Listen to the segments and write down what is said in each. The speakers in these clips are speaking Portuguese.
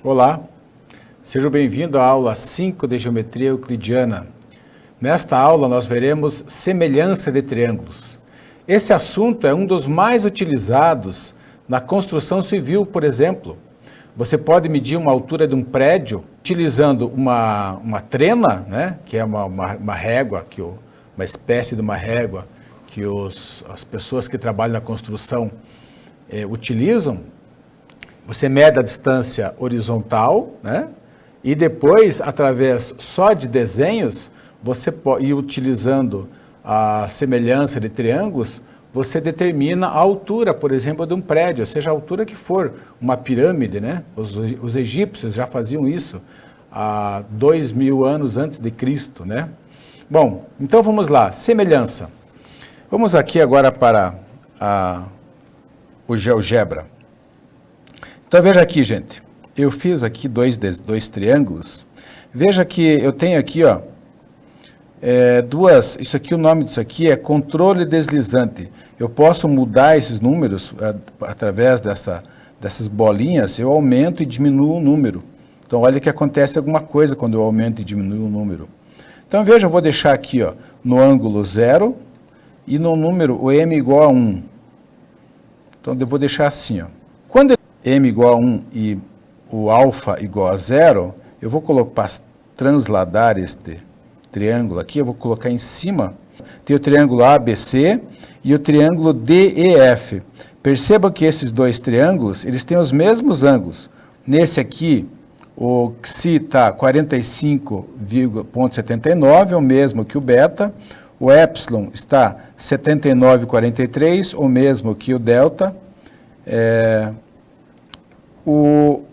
Olá, seja bem-vindo à aula 5 de Geometria Euclidiana. Nesta aula nós veremos semelhança de triângulos. Esse assunto é um dos mais utilizados na construção civil, por exemplo. Você pode medir uma altura de um prédio utilizando uma trena, né, que é uma régua, uma espécie de uma régua que as pessoas que trabalham na construção utilizam. Você mede a distância horizontal, né? E depois, através só de desenhos, você pode ir utilizando a semelhança de triângulos, você determina a altura, por exemplo, de um prédio, seja a altura que for, uma pirâmide, né? Os egípcios já faziam isso há 2000 anos antes de Cristo, né? Bom, então vamos lá, semelhança. Vamos aqui agora para o GeoGebra. Então veja aqui, gente, eu fiz aqui dois triângulos. Veja que eu tenho aqui, ó, isso aqui, o nome disso aqui é controle deslizante. Eu posso mudar esses números através dessas bolinhas, eu aumento e diminuo o número. Então olha que acontece alguma coisa quando eu aumento e diminuo o número. Então veja, eu vou deixar aqui, ó, no ângulo 0 e no número o m igual a 1. Então eu vou deixar assim, ó. Quando m igual a 1 e o alfa igual a 0, eu vou colocar, para transladar este triângulo aqui, eu vou colocar em cima, tem o triângulo ABC e o triângulo DEF. Perceba que esses dois triângulos, eles têm os mesmos ângulos. Nesse aqui, o xi está 45,79, é o mesmo que o beta. O epsilon está 79,43, o mesmo que o delta. O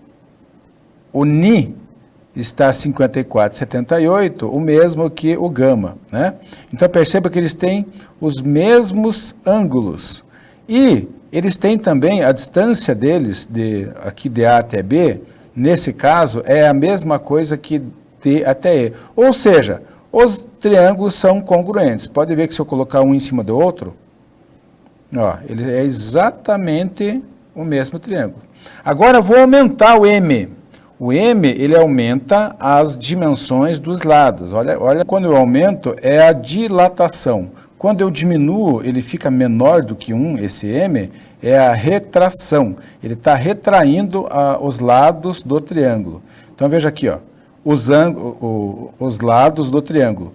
Ni está 54,78, o mesmo que o gama, né? Então perceba que eles têm os mesmos ângulos. E eles têm também a distância deles, aqui de A até B, nesse caso, é a mesma coisa que D até E. Ou seja, os triângulos são congruentes. Pode ver que se eu colocar um em cima do outro, ó, ele é exatamente o mesmo triângulo. Agora eu vou aumentar o M. O M, ele aumenta as dimensões dos lados. Olha, quando eu aumento, é a dilatação. Quando eu diminuo, ele fica menor do que 1, esse M, é a retração. Ele está retraindo os lados do triângulo. Então veja aqui, ó, os lados do triângulo.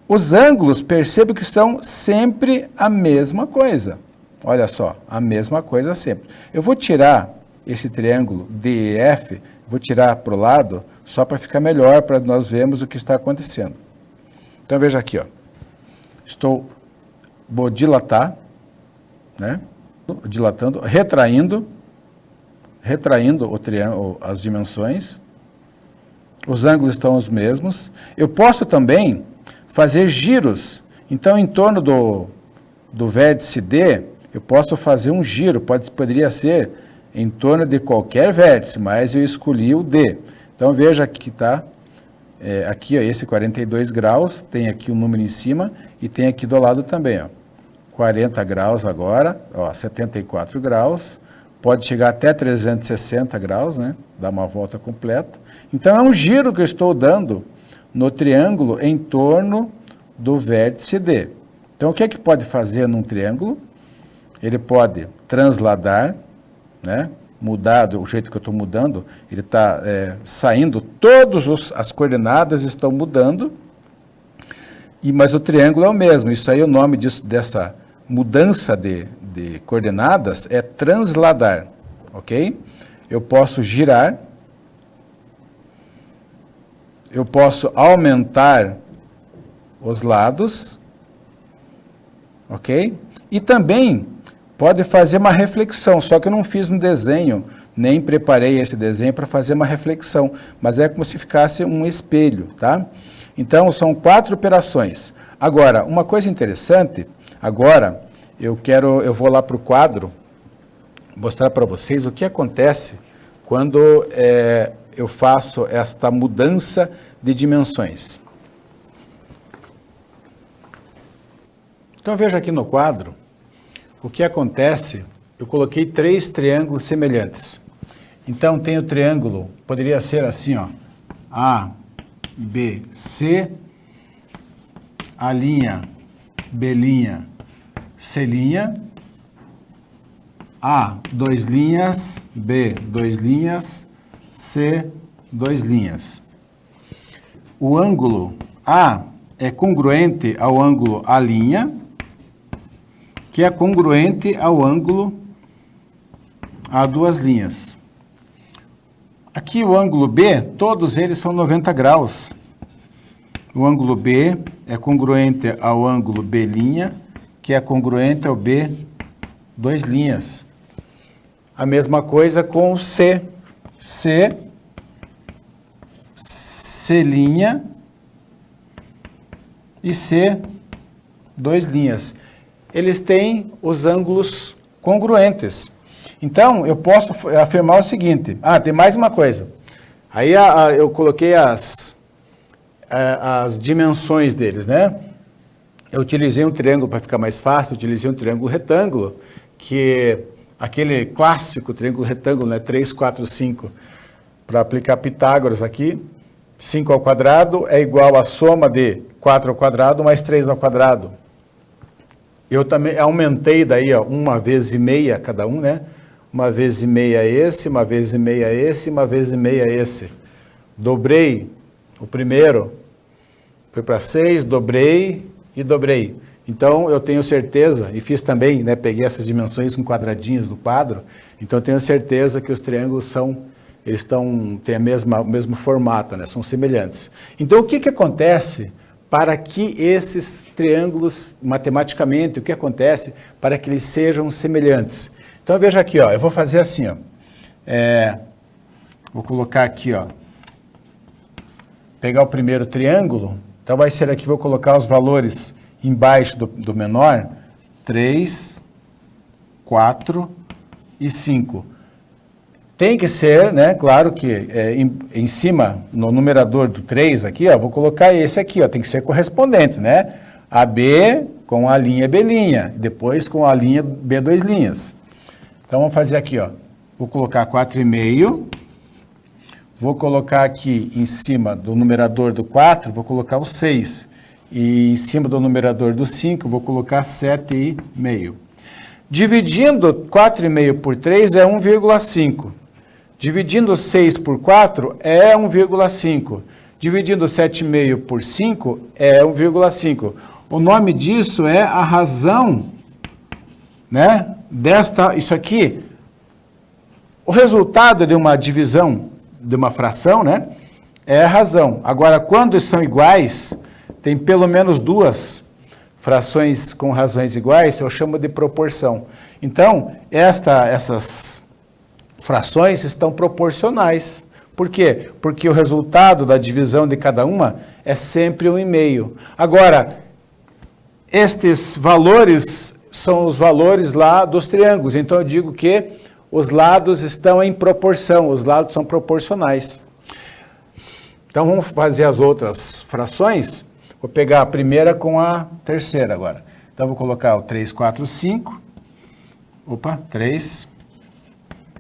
Os ângulos, perceba que são sempre a mesma coisa. Olha só, a mesma coisa sempre. Eu vou tirar esse triângulo DEF, vou tirar para o lado, só para ficar melhor, para nós vermos o que está acontecendo. Então veja aqui, ó. Vou dilatar, né? Dilatando, retraindo o triângulo, as dimensões. Os ângulos estão os mesmos. Eu posso também fazer giros. Então, em torno do vértice D, eu posso fazer um giro. Poderia ser em torno de qualquer vértice, mas eu escolhi o D. Então veja que está aqui, ó, esse 42 graus, tem aqui um número em cima e tem aqui do lado também, ó, 40 graus agora, ó, 74 graus, pode chegar até 360 graus, né? Dar uma volta completa. Então é um giro que eu estou dando no triângulo em torno do vértice D. Então o que é que pode fazer num triângulo? Ele pode transladar, né? Mudar do jeito que eu estou mudando, ele está saindo, todas as coordenadas estão mudando, mas o triângulo é o mesmo. Isso aí, o nome dessa mudança de coordenadas é transladar, ok? Eu posso girar, eu posso aumentar os lados, ok? E também pode fazer uma reflexão, só que eu não fiz um desenho, nem preparei esse desenho para fazer uma reflexão, mas é como se ficasse um espelho, tá? Então, são 4 operações. Agora, uma coisa interessante, agora eu vou lá para o quadro, mostrar para vocês o que acontece quando eu faço esta mudança de dimensões. Então, veja aqui no quadro, o que acontece, eu coloquei 3 triângulos semelhantes. Então, tem o triângulo, poderia ser assim, ó, A, B, C, A', B', C', A, 2 linhas, B, 2 linhas, C, 2 linhas. O ângulo A é congruente ao ângulo A', que é congruente ao ângulo A 2 linhas. Aqui o ângulo B, todos eles são 90 graus. O ângulo B é congruente ao ângulo B', que é congruente ao B 2 linhas. A mesma coisa com o C. C', e C, 2 linhas. Eles têm os ângulos congruentes. Então, eu posso afirmar o seguinte. Tem mais uma coisa. Aí eu coloquei as dimensões deles, né? Eu utilizei um triângulo para ficar mais fácil, utilizei um triângulo retângulo, que aquele clássico triângulo retângulo, né? 3, 4, 5. Para aplicar Pitágoras aqui, 5 ao quadrado é igual à soma de 4 ao quadrado mais 3 ao quadrado. Eu também aumentei daí, ó, 1 vezes e meia cada um, né? 1 vezes e meia esse, 1 vezes e meia esse, 1 vezes e meia esse. Dobrei o primeiro, foi para 6, dobrei e dobrei. Então, eu tenho certeza, e fiz também, né? Peguei essas dimensões com quadradinhos do quadro, então eu tenho certeza que os triângulos têm o mesmo formato, né? São semelhantes. Então, o que acontece para que esses triângulos, matematicamente, o que acontece para que eles sejam semelhantes? Então, veja aqui, ó, eu vou fazer assim, ó, vou colocar aqui, ó, pegar o primeiro triângulo, então vai ser aqui, vou colocar os valores embaixo do menor, 3, 4 e 5. Tem que ser, né, claro que em cima, no numerador do 3 aqui, ó, vou colocar esse aqui, ó, tem que ser correspondentes, né? AB com a linha B', depois com a linha B 2 linhas. Então, vamos fazer aqui, ó, vou colocar 4,5, vou colocar aqui em cima do numerador do 4, vou colocar o 6, e em cima do numerador do 5, vou colocar 7,5. Dividindo 4,5 por 3 é 1,5. Dividindo 6 por 4 é 1,5. Dividindo 7,5 por 5 é 1,5. O nome disso é a razão, né? Isso aqui, o resultado de uma divisão, de uma fração, né? É a razão. Agora, quando são iguais, tem pelo menos 2 frações com razões iguais, eu chamo de proporção. Então, essas frações estão proporcionais. Por quê? Porque o resultado da divisão de cada uma é sempre 1,5. Agora, estes valores são os valores lá dos triângulos. Então, eu digo que os lados estão em proporção, os lados são proporcionais. Então, vamos fazer as outras frações. Vou pegar a primeira com a terceira agora. Então, vou colocar o 3, 4, 5. Opa, 3.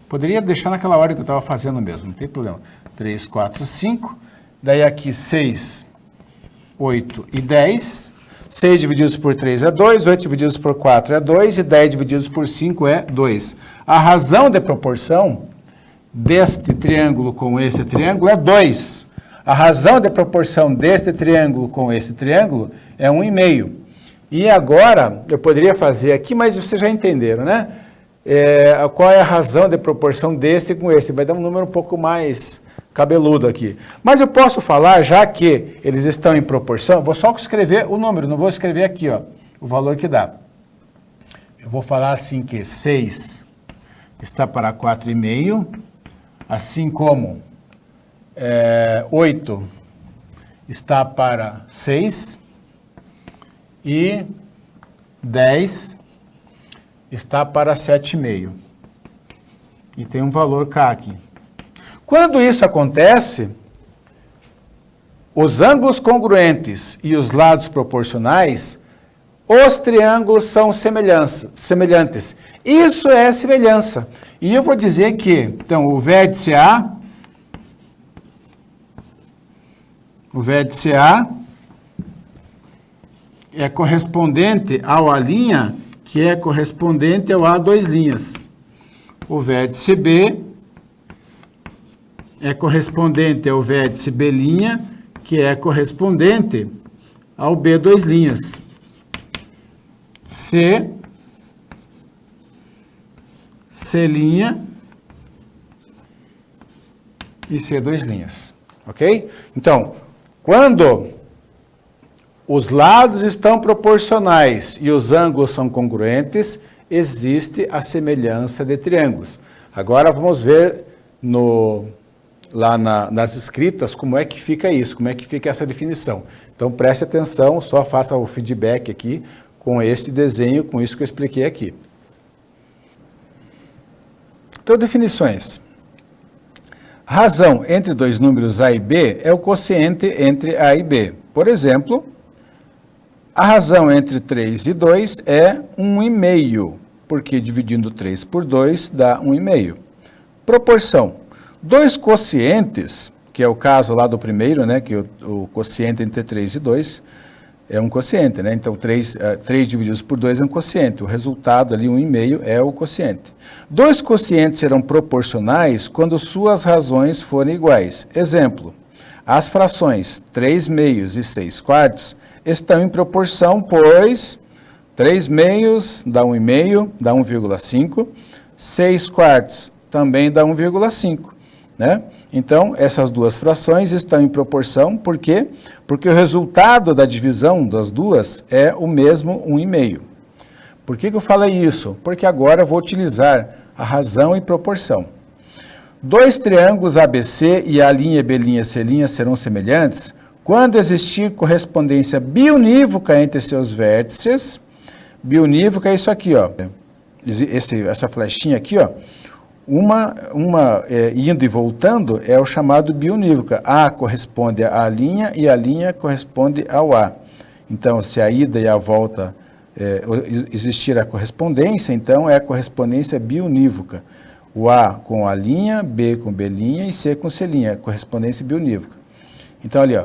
Poderia deixar naquela ordem que eu estava fazendo mesmo, não tem problema. 3, 4, 5. Daí aqui 6, 8 e 10. 6 divididos por 3 é 2, 8 divididos por 4 é 2 e 10 divididos por 5 é 2. A razão de proporção deste triângulo com esse triângulo é 2. A razão de proporção deste triângulo com esse triângulo é 1,5. E agora, eu poderia fazer aqui, mas vocês já entenderam, né? Qual é a razão de proporção deste com esse? Vai dar um número um pouco mais cabeludo aqui. Mas eu posso falar, já que eles estão em proporção, vou só escrever o número, não vou escrever aqui, ó, o valor que dá. Eu vou falar assim que 6 está para 4,5, assim como 8 está para 6 e 10 está para 7,5. E tem um valor K aqui. Quando isso acontece, os ângulos congruentes e os lados proporcionais os triângulos são semelhantes. Isso é semelhança. E eu vou dizer que, então, o vértice A é correspondente ao A', que é correspondente ao A 2'. O vértice B é correspondente ao vértice B', que é correspondente ao B 2'. C e C 2'. Ok? Então, quando os lados estão proporcionais e os ângulos são congruentes, existe a semelhança de triângulos. Agora vamos ver lá nas escritas como é que fica isso, como é que fica essa definição. Então preste atenção, só faça o feedback aqui com este desenho, com isso que eu expliquei aqui. Então, definições. Razão entre dois números A e B é o quociente entre A e B. Por exemplo, a razão entre 3 e 2 é 1,5, porque dividindo 3 por 2 dá 1,5. Proporção. Dois quocientes, que é o caso lá do primeiro, né, que o quociente entre 3 e 2 é um quociente, né? Então 3 divididos por 2 é um quociente. O resultado ali, 1,5, é o quociente. Dois quocientes serão proporcionais quando suas razões forem iguais. Exemplo, as frações 3 meios e 6 quartos estão em proporção, pois 3 meios dá 1,5, dá 1,5. 6 quartos também dá 1,5. Né? Então, essas duas frações estão em proporção, por quê? Porque o resultado da divisão das duas é o mesmo 1,5. Por que eu falei isso? Porque agora eu vou utilizar a razão e proporção. Dois triângulos ABC e A'B', C' serão semelhantes quando existir correspondência biunívoca entre seus vértices. Biunívoca é isso aqui, ó. Essa flechinha aqui, ó. Uma indo e voltando é o chamado biunívoca. A corresponde à linha e a linha corresponde ao A. Então, se a ida e a volta existir a correspondência, então é a correspondência biunívoca. O A com A', B com B' e C com C', correspondência biunívoca. Então, ali, ó,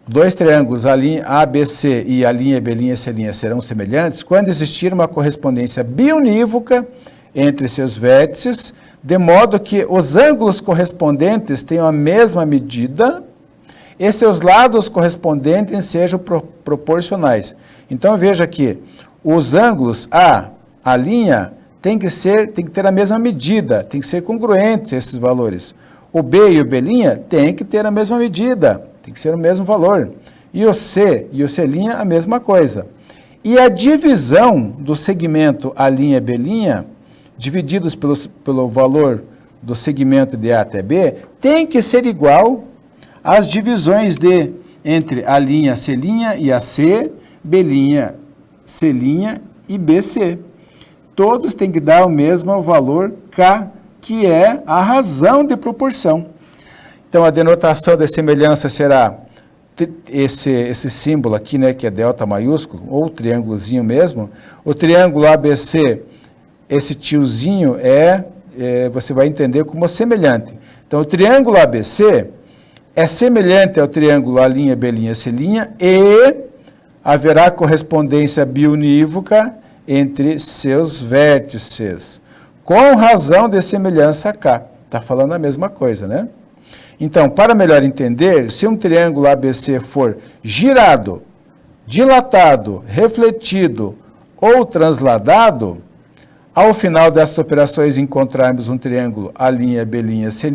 dois triângulos ABC e A'B', C' serão semelhantes quando existir uma correspondência biunívoca entre seus vértices, de modo que os ângulos correspondentes tenham a mesma medida e seus lados correspondentes sejam proporcionais. Então veja que os ângulos a linha tem que ter a mesma medida, tem que ser congruentes esses valores. O B e o B' tem que ter a mesma medida, tem que ser o mesmo valor. E o C e o C' a mesma coisa. E a divisão do segmento A'B', divididos pelo valor do segmento de A até B, tem que ser igual às divisões entre A', C' e AC, B', C' e BC. Todos têm que dar o mesmo valor K, que é a razão de proporção. Então, a denotação da semelhança será esse símbolo aqui, né, que é delta maiúsculo, ou triângulozinho mesmo. O triângulo ABC, esse tiozinho você vai entender como semelhante. Então, o triângulo ABC é semelhante ao triângulo A'B', C' e haverá correspondência biunívoca entre seus vértices, com razão de semelhança K. Está falando a mesma coisa, né? Então, para melhor entender, se um triângulo ABC for girado, dilatado, refletido ou transladado, ao final dessas operações encontrarmos um triângulo A'B', C',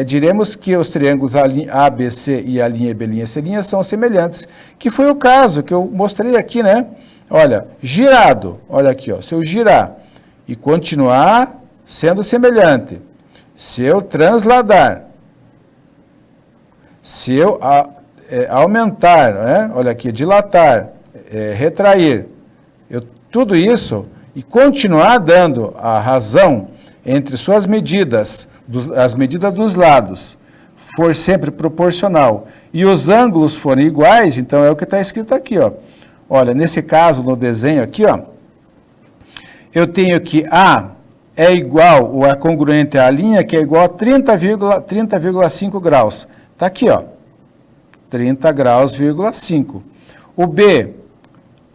diremos que os triângulos ABC e A'B', C' são semelhantes, que foi o caso que eu mostrei aqui, né? Olha, girado, olha aqui, ó, se eu girar e continuar sendo semelhante, se eu transladar, se eu aumentar, né? Olha aqui, dilatar, retrair, tudo isso, e continuar dando a razão entre suas medidas, as medidas dos lados, for sempre proporcional e os ângulos forem iguais, então é o que está escrito aqui, ó. Olha, nesse caso, no desenho aqui, ó, eu tenho que A é igual, ou é congruente à linha, que é igual a 30,5 graus. Está aqui, ó, 30 graus,5. O B,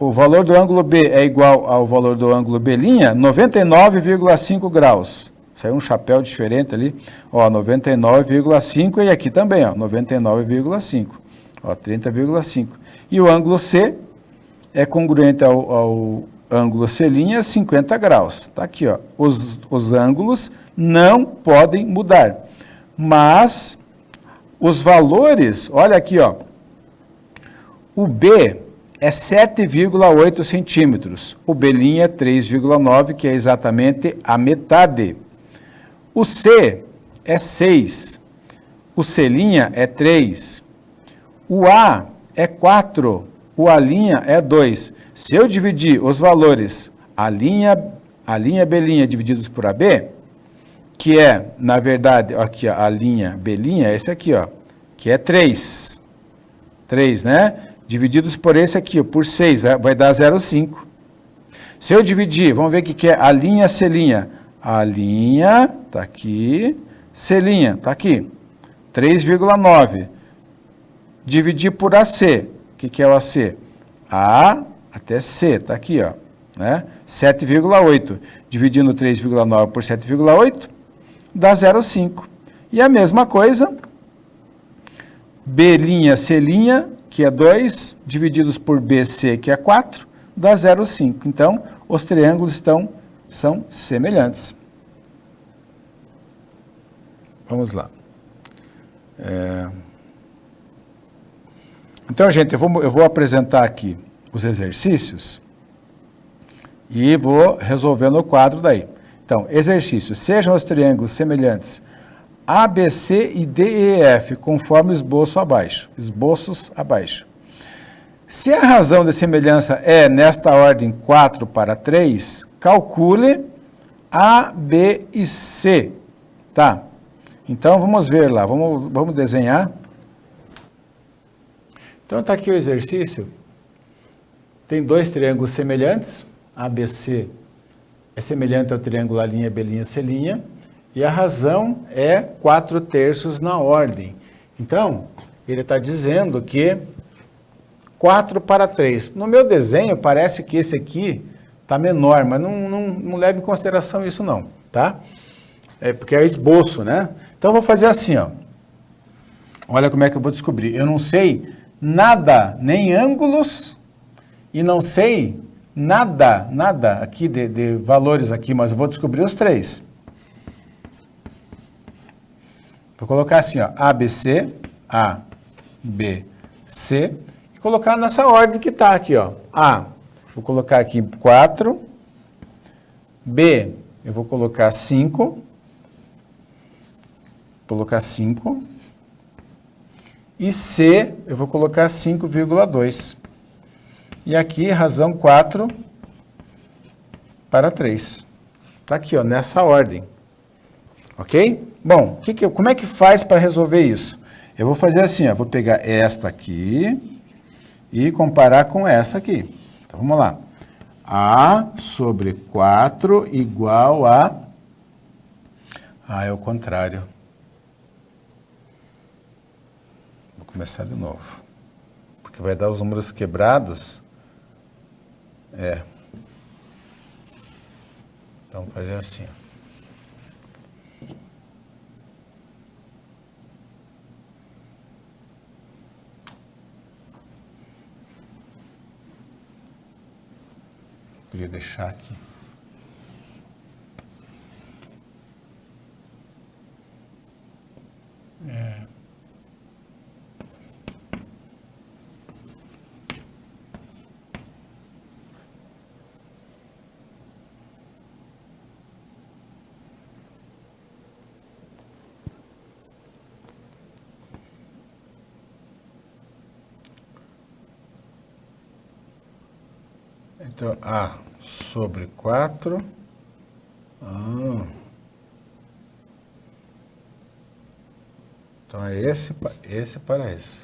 o valor do ângulo B é igual ao valor do ângulo B', 99,5 graus. Isso aí é um chapéu diferente ali, ó, 99,5 e aqui também, ó, 99,5, ó, 30,5. E o ângulo C é congruente ao ângulo C', 50 graus. Tá aqui, ó, os ângulos não podem mudar, mas os valores, olha aqui, ó, o B é 7,8 centímetros, o B' é 3,9, que é exatamente a metade. O C é 6, o C' é 3, o A é 4, o A' é 2. Se eu dividir os valores A', B' divididos por AB, que é, na verdade, aqui a linha B', é esse aqui, ó, que é 3. 3, né? Divididos por esse aqui, por 6, vai dar 0,5. Se eu dividir, vamos ver o que é a linha C'. A linha está aqui, C' está aqui, 3,9. Dividir por AC, o que é o AC? A até C, está aqui, ó, né? 7,8. Dividindo 3,9 por 7,8, dá 0,5. E a mesma coisa, B', C', que é 2, divididos por BC, que é 4, dá 0,5. Então, os triângulos são semelhantes. Vamos lá. Então, gente, eu vou apresentar aqui os exercícios e vou resolvendo o quadro daí. Então, exercício. Sejam os triângulos semelhantes ABC e DEF, conforme esboços abaixo. Se a razão de semelhança é, nesta ordem, 4:3, calcule A, B e C. Tá? Então, vamos ver lá, vamos desenhar. Então, está aqui o exercício. Tem dois triângulos semelhantes, ABC é semelhante ao triângulo A', B', C', e a razão é 4/3 na ordem. Então, ele está dizendo que 4:3. No meu desenho, parece que esse aqui está menor, mas não leve em consideração isso não, tá? É porque é esboço, né? Então, eu vou fazer assim, ó. Olha como é que eu vou descobrir. Eu não sei nada, nem ângulos, e não sei nada aqui de valores aqui, mas eu vou descobrir os três. Vou colocar assim, ó, ABC, A, B, C, e colocar nessa ordem que está aqui, ó. A, vou colocar aqui 4, B, eu vou colocar 5, e C, eu vou colocar 5,2. E aqui, razão 4/3. Está aqui, ó, nessa ordem. Ok? Bom, como é que faz para resolver isso? Eu vou fazer assim, ó, vou pegar esta aqui e comparar com essa aqui. Então, vamos lá. A sobre 4 igual a... é o contrário. Vou começar de novo. Porque vai dar os números quebrados. Então, vamos fazer assim, ó. Podia deixar aqui. Então, A sobre 4. Então, é esse para esse.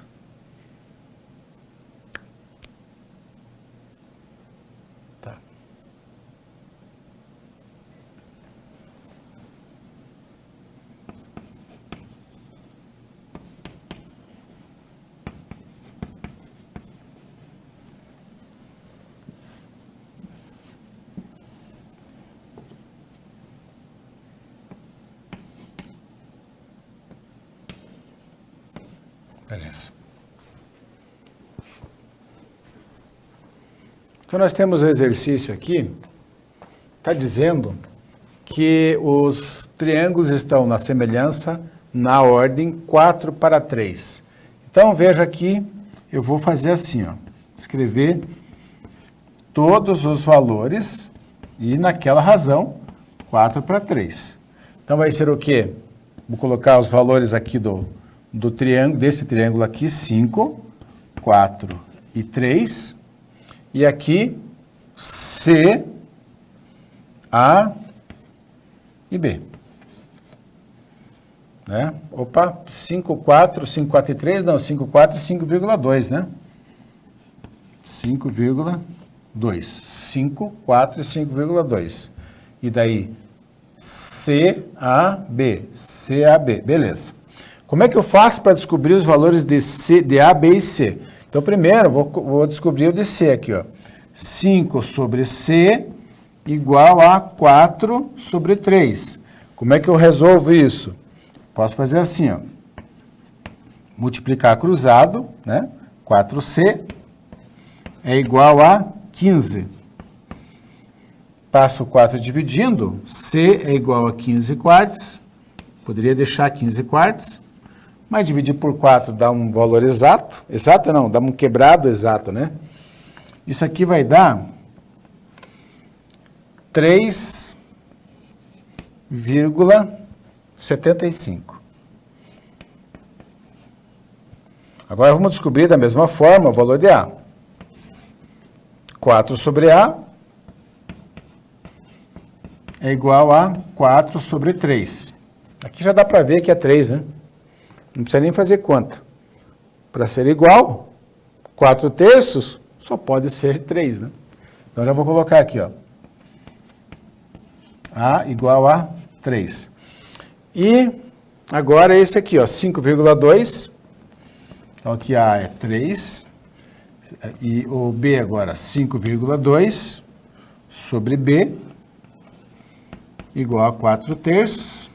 Tá. Beleza. Então, nós temos um exercício aqui, está dizendo que os triângulos estão na semelhança na ordem 4:3. Então, veja aqui, eu vou fazer assim, ó, escrever todos os valores e naquela razão 4:3. Então, vai ser o quê? Vou colocar os valores aqui do triângulo, desse triângulo aqui, 5, 4 e 3. E aqui, C, A e B. Né? Opa, 5, 4 e 3, não, 5, 4 e 5,2, né? 5,2. 5, 4 e 5,2. E daí, C, A, B. C, A, B. Beleza. Como é que eu faço para descobrir os valores de A, B e C? Então, primeiro, vou descobrir o de C aqui, ó. 5 sobre C igual a 4 sobre 3. Como é que eu resolvo isso? Posso fazer assim, ó. Multiplicar cruzado, né? 4C é igual a 15. Passo 4 dividindo, C é igual a 15 quartos. Poderia deixar 15 quartos. Mas dividir por 4 dá um valor exato. Exato não, dá um quebrado exato, né? Isso aqui vai dar 3,75. Agora vamos descobrir da mesma forma o valor de A. 4 sobre A é igual a 4 sobre 3. Aqui já dá para ver que é 3, né? Não precisa nem fazer conta. Para ser igual, 4/3 só pode ser 3, né? Então, já vou colocar aqui, ó. A igual a 3. E agora esse aqui, ó, 5,2. Então, aqui A é 3. E o B agora, 5,2 sobre B igual a 4/3.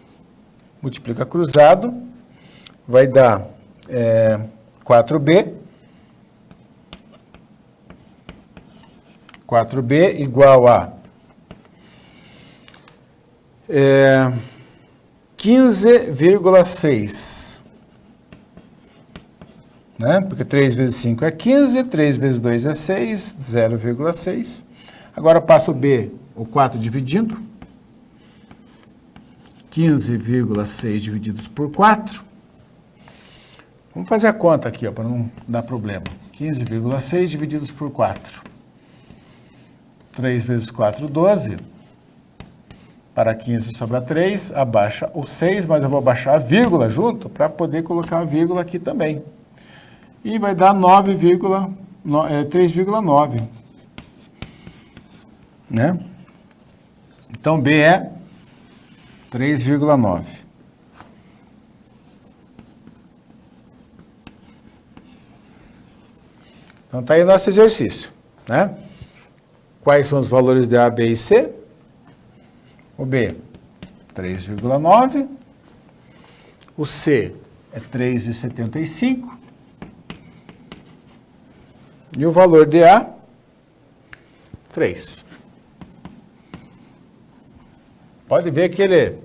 Multiplica cruzado. Vai dar 4B. 4B igual a 15,6. Né? Porque 3 vezes 5 é 15, 3 vezes 2 é 6, 0,6. Agora eu passo o B, o 4 dividindo. 15,6 divididos por 4. Vamos fazer a conta aqui, para não dar problema. 15,6 divididos por 4. 3 vezes 4, 12. Para 15 sobra 3, abaixa o 6, mas eu vou abaixar a vírgula junto para poder colocar a vírgula aqui também. E vai dar 3,9. Né? Então, B é 3,9. Então, está aí o nosso exercício, né? Quais são os valores de A, B e C? O B, 3,9. O C é 3,75. E o valor de A, 3. Pode ver que eles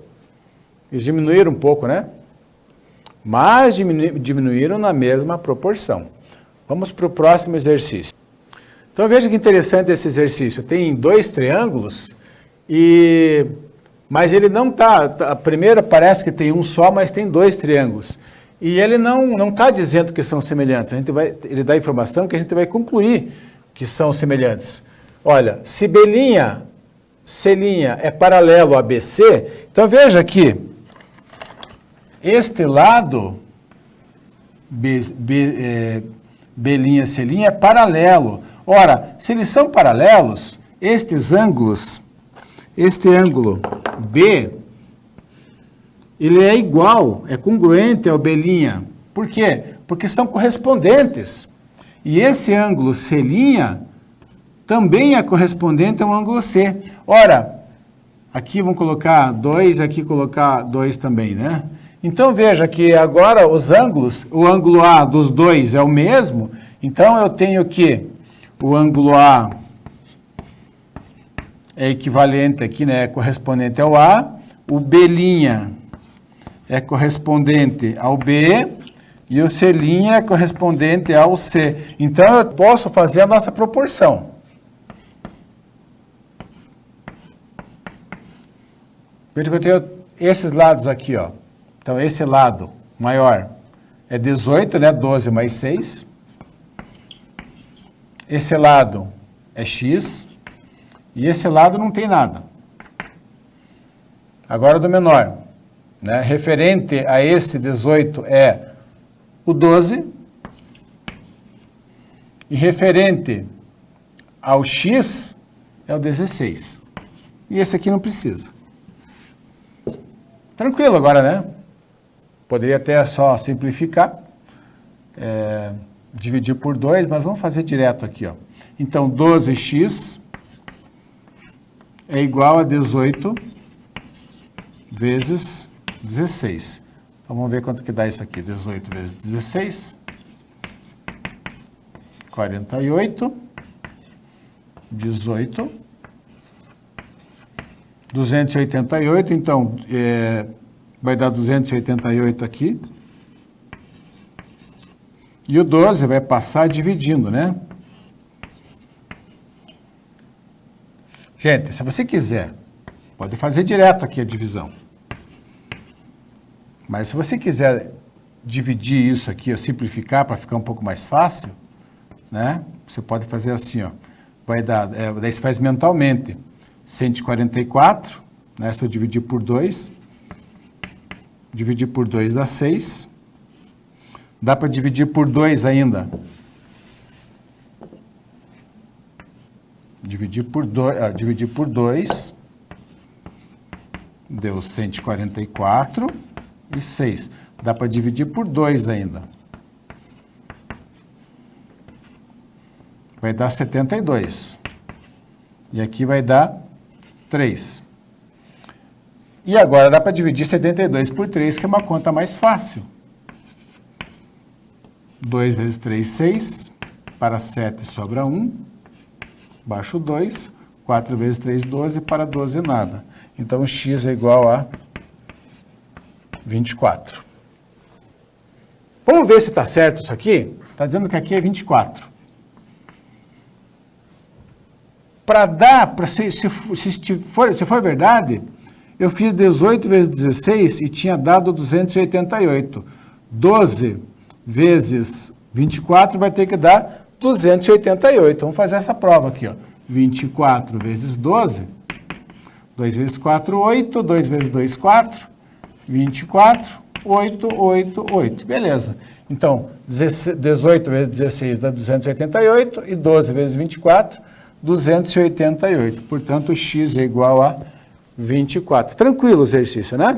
diminuíram um pouco, né? Mas diminuíram na mesma proporção. Vamos para o próximo exercício. Então, veja que interessante esse exercício. Tem 2 triângulos, mas ele não está... A primeira parece que tem um só, mas tem 2 triângulos. E ele não está dizendo que são semelhantes. Ele dá informação que a gente vai concluir que são semelhantes. Olha, se B', C' é paralelo a BC, então veja que este lado B', C' é paralelo. Ora, se eles são paralelos, estes ângulos, este ângulo B, ele é igual, é congruente ao B'. Por quê? Porque são correspondentes. E esse ângulo C' também é correspondente ao ângulo C. Ora, aqui vamos colocar 2, aqui colocar 2 também, né? Então, veja que agora os ângulos, o ângulo A dos dois é o mesmo, então eu tenho que o ângulo A é equivalente aqui, né? É correspondente ao A, o B' é correspondente ao B e o C' é correspondente ao C. Então, eu posso fazer a nossa proporção. Veja que eu tenho esses lados aqui, ó. Então, esse lado maior é 18, né? 12 mais 6. Esse lado é x. E esse lado não tem nada. Agora do menor, né? Referente a esse 18 é o 12. E referente ao x é o 16. E esse aqui não precisa. Tranquilo agora, né? Poderia até só simplificar, dividir por 2, mas vamos fazer direto aqui, ó. Então, 12x é igual a 18 vezes 16. Então, vamos ver quanto que dá isso aqui. 18 vezes 16, 48, 18, 288, então, vai dar 288 aqui. E o 12 vai passar dividindo, né? Gente, se você quiser, pode fazer direto aqui a divisão. Mas se você quiser dividir isso aqui, ou simplificar para ficar um pouco mais fácil, né? Você pode fazer assim, ó. Vai dar, daí você faz mentalmente. 144, né? Se eu dividir por 2, dividir por 2 dá 6. Dá para dividir por 2 ainda. Dividir por 2 deu 144 e 6. Dá para dividir por 2 ainda. Vai dar 72. E aqui vai dar 3. E agora dá para dividir 72 por 3, que é uma conta mais fácil. 2 vezes 3, 6. Para 7 sobra 1. Baixo 2. 4 vezes 3, 12. Para 12, nada. Então, x é igual a 24. Vamos ver se está certo isso aqui? Está dizendo que aqui é 24. Para dar, se for verdade, eu fiz 18 vezes 16 e tinha dado 288. 12 vezes 24 vai ter que dar 288. Vamos fazer essa prova aqui, ó. 24 vezes 12, 2 vezes 4, 8, 2 vezes 2, 4, 24, 8, 8, 8. Beleza. Então, 18 vezes 16 dá 288 e 12 vezes 24, 288. Portanto, x é igual a 24. Tranquilo o exercício, né?